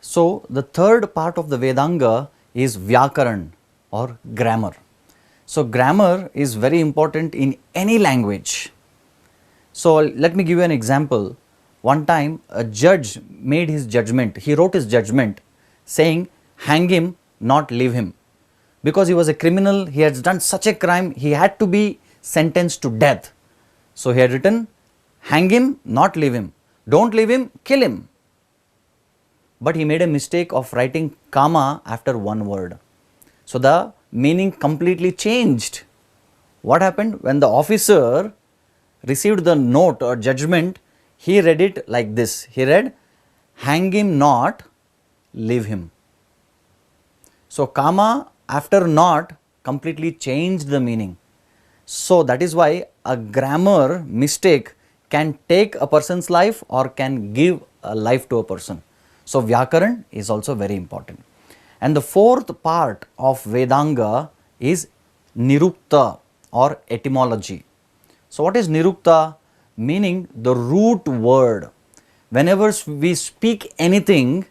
So, the third part of the Vedanga is Vyakaran or grammar. So, grammar is very important in any language. So, let me give you an example. One time a judge made his judgment, he wrote his judgment saying, hang him, not leave him. Because he was a criminal, he had done such a crime, he had to be sentenced to death. So, he had written, hang him, not leave him. Don't leave him, kill him. But he made a mistake of writing comma after one word. So, the meaning completely changed. What happened? When the officer received the note or judgment, he read it like this. He read, hang him not, leave him. So, comma after not completely changed the meaning. So, that is why a grammar mistake can take a person's life or can give a life to a person. So, Vyakaran is also very important. And the fourth part of Vedanga is Nirukta or etymology. So, what is Nirukta? Meaning the root word. Whenever we speak anything,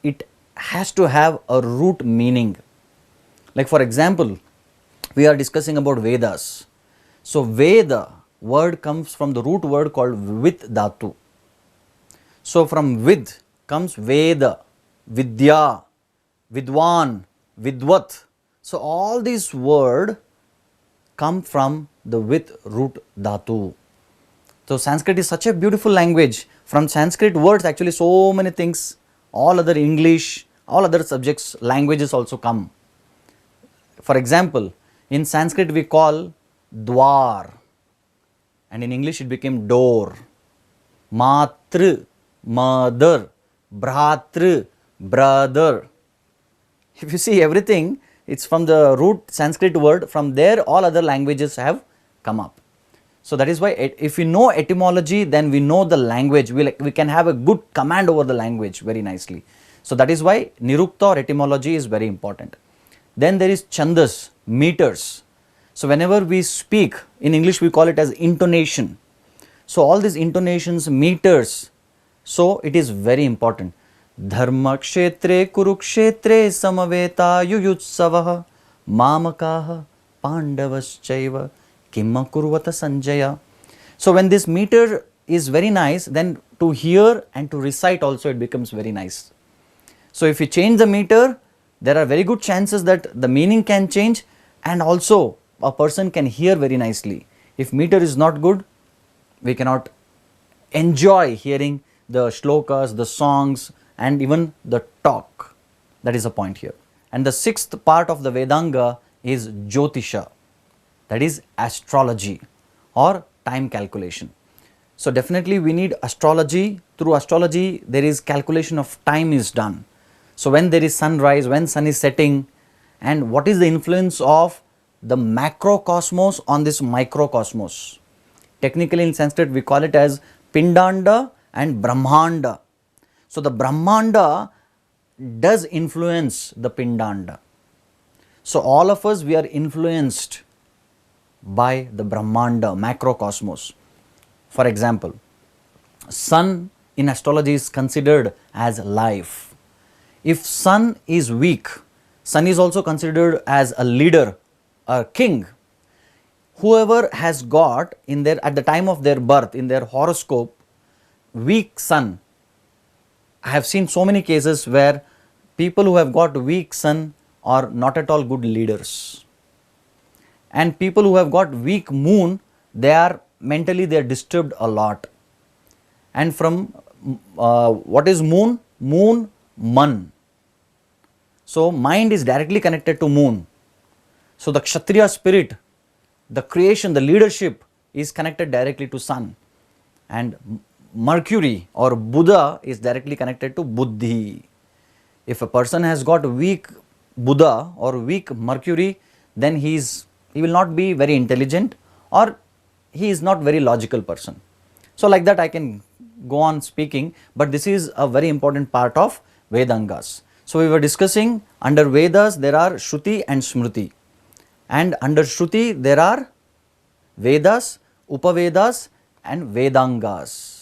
it has to have a root meaning. Like for example, we are discussing about Vedas. So, Veda word comes from the root word called Vit Dhatu. So, from Vid comes Veda, Vidya, Vidwan, Vidvat. So, all these words come from the Vit root Dhatu. So, Sanskrit is such a beautiful language. From Sanskrit words actually so many things, all other English, all other subjects, languages also come. For example, in Sanskrit we call Dwar and in English it became door. Matru, mother, Bhratru, brother. If you see everything, it's from the root Sanskrit word, from there all other languages have come up. So, that is why if we know etymology, then we know the language, we can have a good command over the language very nicely. So, that is why Nirukta or etymology is very important. Then there is Chandas, meters. So, whenever we speak, in English we call it as intonation. So, all these intonations, meters, so it is very important. Dharma kshetre kurukshetre samaveta yuyutsavah mamakaha pandavaschaiva kimma kurvata sanjaya. So, when this meter is very nice, then to hear and to recite also it becomes very nice. So, if you change the meter, there are very good chances that the meaning can change and also a person can hear very nicely. If meter is not good, we cannot enjoy hearing the shlokas, the songs and even the talk. That is the point here. And the sixth part of the Vedanga is Jyotisha, that is astrology or time calculation. So, definitely we need astrology. Through astrology there is calculation of time is done. So, when there is sunrise, when sun is setting, and what is the influence of the macrocosmos on this microcosmos. Technically in Sanskrit we call it as Pindanda and Brahmanda. So, the Brahmanda does influence the Pindanda. So, all of us we are influenced by the Brahmanda, macrocosmos. For example, sun in astrology is considered as life. If sun is weak, sun is also considered as a leader, a king. Whoever has got in their, at the time of their birth, in their horoscope, weak sun. I have seen so many cases where people who have got weak sun are not at all good leaders. And people who have got weak moon, they are mentally they are disturbed a lot. And from what is moon? Moon, man. So, mind is directly connected to moon. So, the Kshatriya spirit, the creation, the leadership is connected directly to sun. And Mercury or Buddha is directly connected to Buddhi. If a person has got weak Buddha or weak Mercury, then he will not be very intelligent or he is not very logical person. So, like that I can go on speaking, but this is a very important part of Vedangas. So, we were discussing under Vedas there are Shruti and Smriti, and under Shruti there are Vedas, Upavedas and Vedangas.